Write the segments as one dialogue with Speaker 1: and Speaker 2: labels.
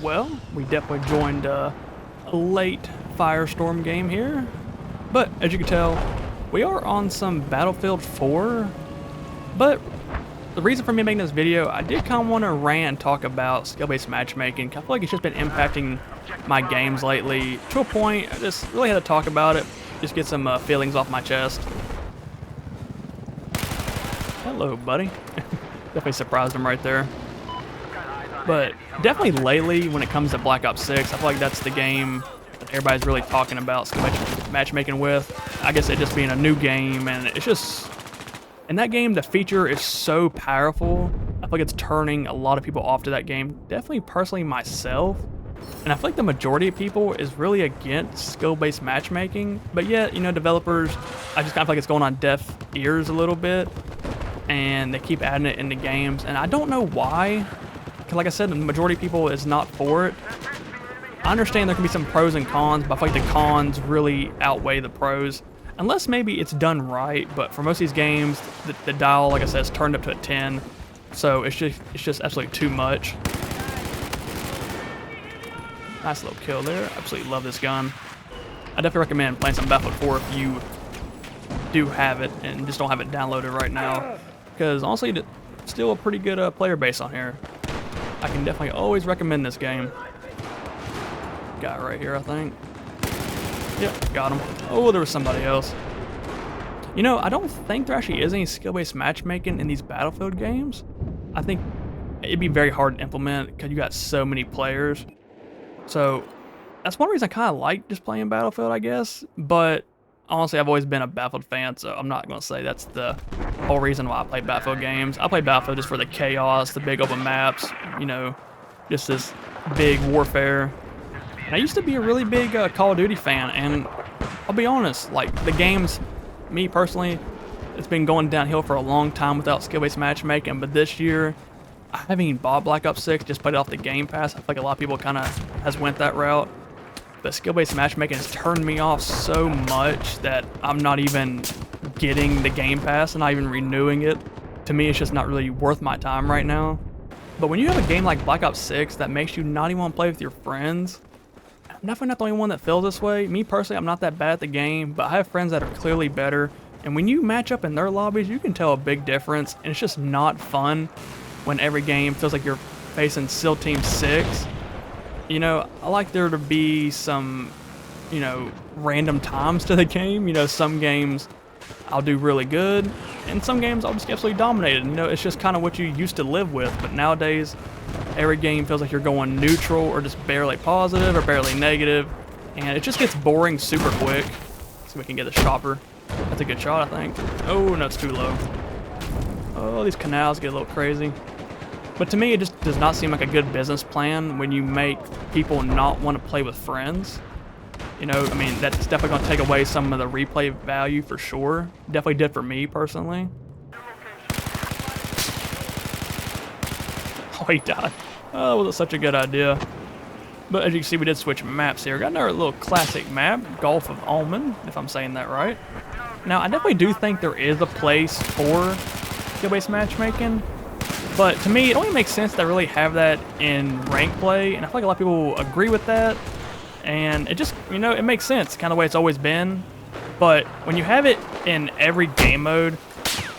Speaker 1: Well, we definitely joined a late Firestorm game here, but as you can tell, we are on some Battlefield 4, but the reason for me making this video, I did kind of want to rant and talk about skill-based matchmaking. I feel like it's just been impacting my games lately to a point. I just really had to talk about it, just get some feelings off my chest. Hello, buddy. Definitely surprised him right there. But definitely lately, when it comes to Black Ops 6, I feel like that's the game that everybody's really talking about matchmaking with. I guess it just being a new game, and it's just... in that game, the feature is so powerful. I feel like it's turning a lot of people off to that game. Definitely personally myself. And I feel like the majority of people is really against skill-based matchmaking. But yet, you know, developers, I just kind of feel like it's going on deaf ears a little bit. And they keep adding it into games. And I don't know why. Because like I said, the majority of people is not for it. I understand there can be some pros and cons, but I feel like the cons really outweigh the pros. Unless maybe it's done right, but for most of these games, the dial, like I said, is turned up to a 10. So it's just absolutely too much. Nice little kill there. Absolutely love this gun. I definitely recommend playing some Battlefield 4 if you do have it and just don't have it downloaded right now. Because honestly, it's still a pretty good player base on here. I can definitely always recommend this game. Guy right here, I think. Yep, got him. Oh, there was somebody else. You know, I don't think there actually is any skill-based matchmaking in these Battlefield games. I think it'd be very hard to implement because you got so many players. So that's one reason I kind of like just playing Battlefield, I guess. But honestly, I've always been a Battlefield fan, so I'm not going to say that's the whole reason why I play Battlefield games. I play Battlefield just for the chaos, the big open maps, you know, just this big warfare. And I used to be a really big Call of Duty fan, and I'll be honest, like, the games, me personally, it's been going downhill for a long time without skill-based matchmaking, but this year, I haven't even bought Black Ops 6, just played it off the Game Pass. I feel like a lot of people kind of has went that route. But skill-based matchmaking has turned me off so much that I'm not even getting the Game Pass and not even renewing it. To me, it's just not really worth my time right now. But when you have a game like Black Ops 6 that makes you not even want to play with your friends, I'm definitely not the only one that feels this way. Me personally, I'm not that bad at the game, but I have friends that are clearly better. And when you match up in their lobbies, you can tell a big difference. And it's just not fun when every game feels like you're facing SEAL Team 6. You know, I like there to be some, you know, random times to the game. You know, some games I'll do really good, and some games I'll just get absolutely dominated. You know, it's just kind of what you used to live with. But nowadays, every game feels like you're going neutral or just barely positive or barely negative, and it just gets boring super quick. So we can get the chopper. That's a good shot, I think. Oh, no, it's too low. Oh, these canals get a little crazy. But to me, it just does not seem like a good business plan when you make people not want to play with friends. You know, I mean, that's definitely going to take away some of the replay value for sure. Definitely did for me personally. Oh, he died. Oh, that wasn't such a good idea. But as you can see, we did switch maps here. Got another little classic map, Gulf of Oman, if I'm saying that right. Now, I definitely do think there is a place for skill-based matchmaking. But to me, it only makes sense to really have that in rank play, and I feel like a lot of people agree with that. And it just, you know, it makes sense, kind of the way it's always been. But when you have it in every game mode,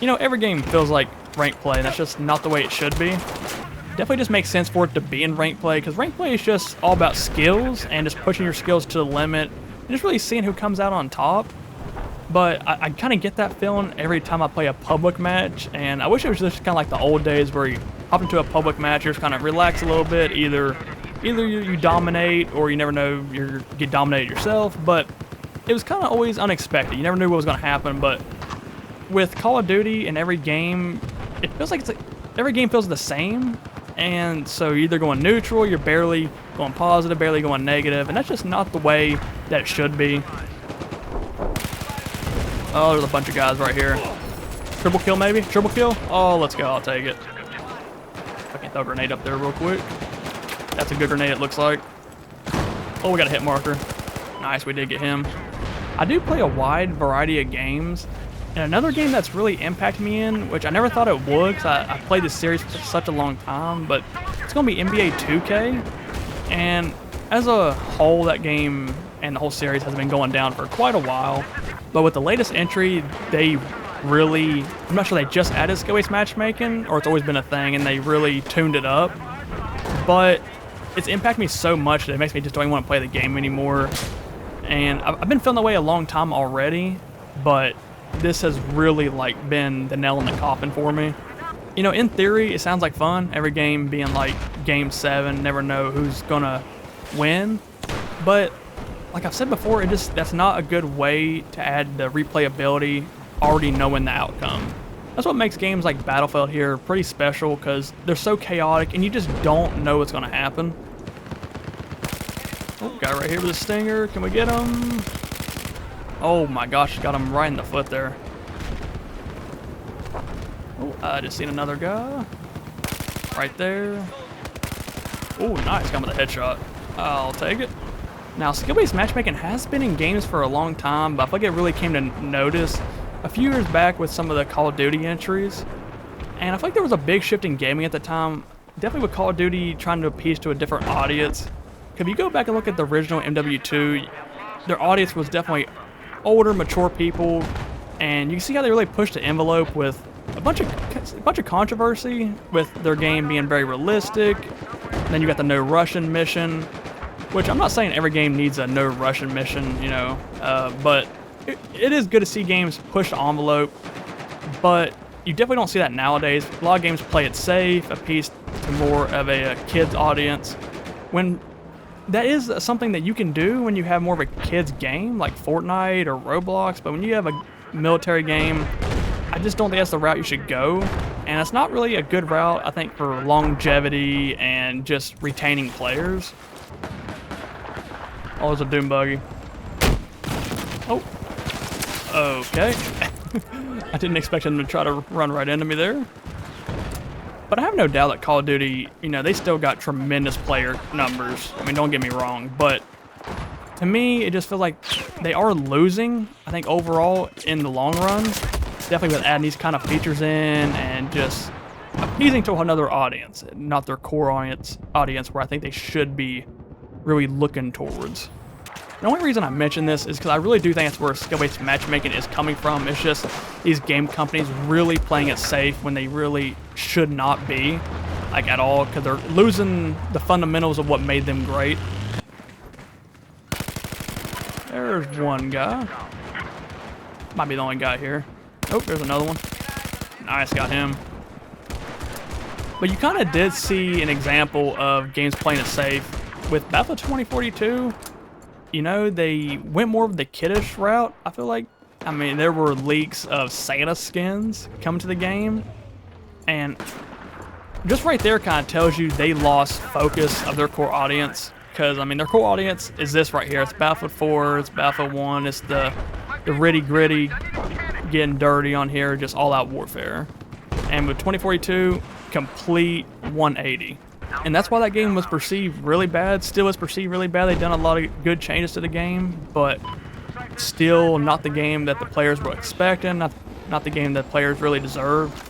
Speaker 1: you know, every game feels like rank play, and that's just not the way it should be. Definitely just makes sense for it to be in rank play, because rank play is just all about skills and just pushing your skills to the limit and just really seeing who comes out on top. But I kind of get that feeling every time I play a public match, and I wish it was just kind of like the old days where you hop into a public match, you just kind of relax a little bit, either you dominate or you never know you get dominated yourself. But it was kind of always unexpected. You never knew what was going to happen. But with Call of Duty in every game, it feels like every game feels the same. And so you're either going neutral, you're barely going positive, barely going negative, and that's just not the way that it should be. Oh, there's a bunch of guys right here. Triple kill maybe? Triple kill? Oh, let's go. I'll take it. I can throw a grenade up there real quick. That's a good grenade, it looks like. Oh, we got a hit marker. Nice, we did get him. I do play a wide variety of games. And another game that's really impacted me in, which I never thought it would, because I played this series for such a long time, but it's going to be NBA 2K. And as a whole, that game and the whole series has been going down for quite a while. But with the latest entry, they really, I'm not sure they just added skill-based matchmaking or it's always been a thing and they really tuned it up. But it's impacted me so much that it makes me just don't even want to play the game anymore. And I've been feeling that way a long time already, but this has really like been the nail in the coffin for me. You know, in theory, it sounds like fun. Every game being like game 7, never know who's gonna win. But like I've said before, that's not a good way to add the replayability, already knowing the outcome. That's what makes games like Battlefield here pretty special because they're so chaotic and you just don't know what's gonna happen. Oh, guy right here with a stinger. Can we get him? Oh my gosh, got him right in the foot there. Oh, I just seen another guy. Right there. Oh, nice. Got him with a headshot. I'll take it. Now, skill-based matchmaking has been in games for a long time, but I feel like it really came to notice a few years back with some of the Call of Duty entries. And I feel like there was a big shift in gaming at the time. Definitely with Call of Duty trying to appease to a different audience. If you go back and look at the original MW2, their audience was definitely older, mature people. And you can see how they really pushed the envelope with a bunch of controversy with their game being very realistic. And then you got the no Russian mission, which I'm not saying every game needs a no Russian mission, you know, but it is good to see games push the envelope. But you definitely don't see that nowadays. A lot of games play it safe, appease to more of a kids audience. When that is something that you can do when you have more of a kids game like Fortnite or Roblox, but when you have a military game, I just don't think that's the route you should go, and it's not really a good route, I think, for longevity and just retaining players. Oh, there's a Doom buggy. Oh. Okay. I didn't expect him to try to run right into me there. But I have no doubt that Call of Duty, you know, they still got tremendous player numbers. I mean, don't get me wrong, but to me, it just feels like they are losing, I think, overall in the long run. Definitely with adding these kind of features in and just appeasing to another audience, not their core audience where I think they should be really looking towards. The only reason I mention this is because I really do think that's where skill-based matchmaking is coming from. It's just these game companies really playing it safe when they really should not be, like at all, because they're losing the fundamentals of what made them great. There's one guy. Might be the only guy here. Oh, there's another one. Nice, got him. But you kind of did see an example of games playing it safe. With Battlefield 2042, you know, they went more of the kiddish route, I feel like. I mean, there were leaks of Santa skins coming to the game. And just right there kind of tells you they lost focus of their core audience. Because, I mean, their core audience is this right here. It's Battlefield 4, it's Battlefield 1, it's the ritty-gritty, getting dirty on here, just all-out warfare. And with 2042, complete 180. And that's why that game was perceived really bad, still is perceived really bad. They've done a lot of good changes to the game, but still not the game that the players were expecting, not the game that players really deserved.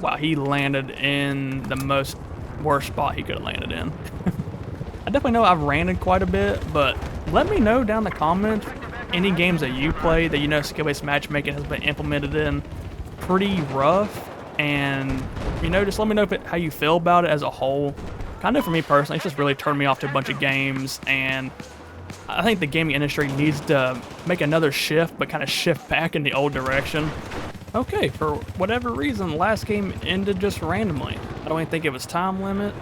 Speaker 1: Wow, he landed in the most worst spot he could have landed in. I definitely know I've ranted quite a bit, but let me know down in the comments any games that you play that you know skill-based matchmaking has been implemented in pretty rough, and you know, just let me know how you feel about it as a whole. Kind of for me personally, it's just really turned me off to a bunch of games, and I think the gaming industry needs to make another shift, but kind of shift back in the old direction. Okay, for whatever reason, the last game ended just randomly. I don't even think it was time limit.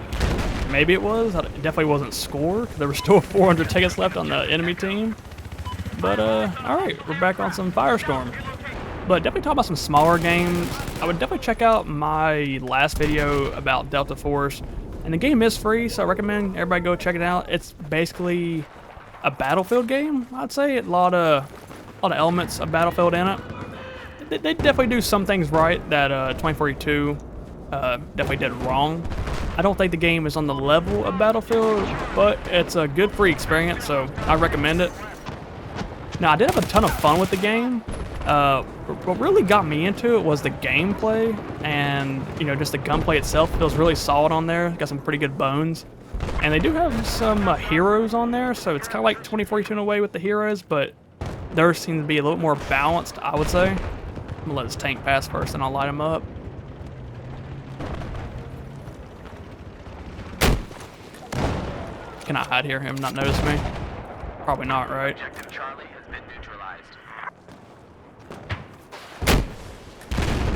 Speaker 1: Maybe it was. It definitely wasn't score. There were still 400 tickets left on the enemy team. But, alright, we're back on some Firestorm. But definitely talk about some smaller games. I would definitely check out my last video about Delta Force. And the game is free, so I recommend everybody go check it out. It's basically a Battlefield game, I'd say. A lot of elements of Battlefield in it. They definitely do some things right that 2042 definitely did wrong. I don't think the game is on the level of Battlefield, but it's a good free experience, so I recommend it. Now, I did have a ton of fun with the game. What really got me into it was the gameplay, and you know, just the gunplay itself feels really solid on there. Got some pretty good bones, and they do have some heroes on there, so it's kind of like 2042 in a way with the heroes, but theirs seem to be a little more balanced, I would say. I'm gonna let this tank pass first, and I'll light him up. Can I hide here? Him not notice me? Probably not, right?
Speaker 2: Objective Charlie has been neutralized.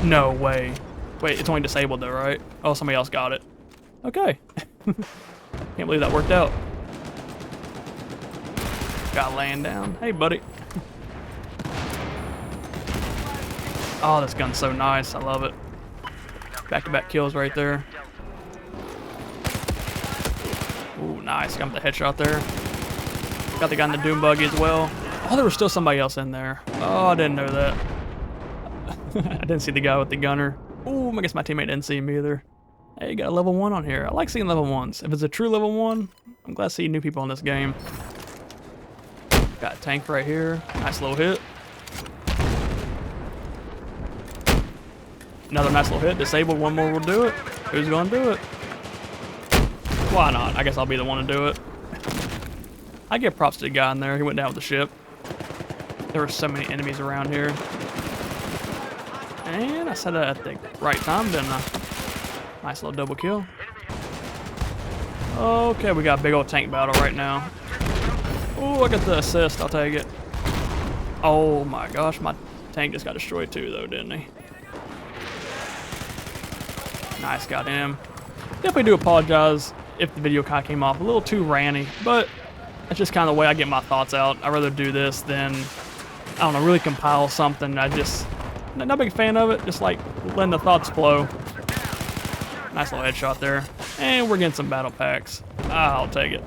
Speaker 1: No way. Wait, it's only disabled though, right? Oh, somebody else got it. Okay. Can't believe that worked out. Got laying down. Hey, buddy. Oh, this gun's so nice. I love it. Back-to-back kills right there. Ooh, nice. Got the headshot there. Got the guy in the Doom buggy as well. Oh, there was still somebody else in there. Oh, I didn't know that. I didn't see the guy with the gunner. Ooh, I guess my teammate didn't see him either. Hey, you got a level 1 on here. I like seeing level 1s. If it's a true level 1, I'm glad to see new people in this game. Got a tank right here. Nice little hit. Another nice little hit. Disabled. One more will do it. Who's going to do it? Why not? I guess I'll be the one to do it. I give props to the guy in there. He went down with the ship. There were so many enemies around here. And I said that at the right time, didn't I? Nice little double kill. Okay, we got a big old tank battle right now. Oh, I got the assist. I'll take it. Oh my gosh, my tank just got destroyed too, though, didn't he? Nice, got him. Definitely do apologize if the video kind of came off a little too ranty, but that's just kind of the way I get my thoughts out. I'd rather do this than, I don't know, really compile something. I just, not a big fan of it, just like letting the thoughts flow. Nice little headshot there. And we're getting some battle packs. I'll take it.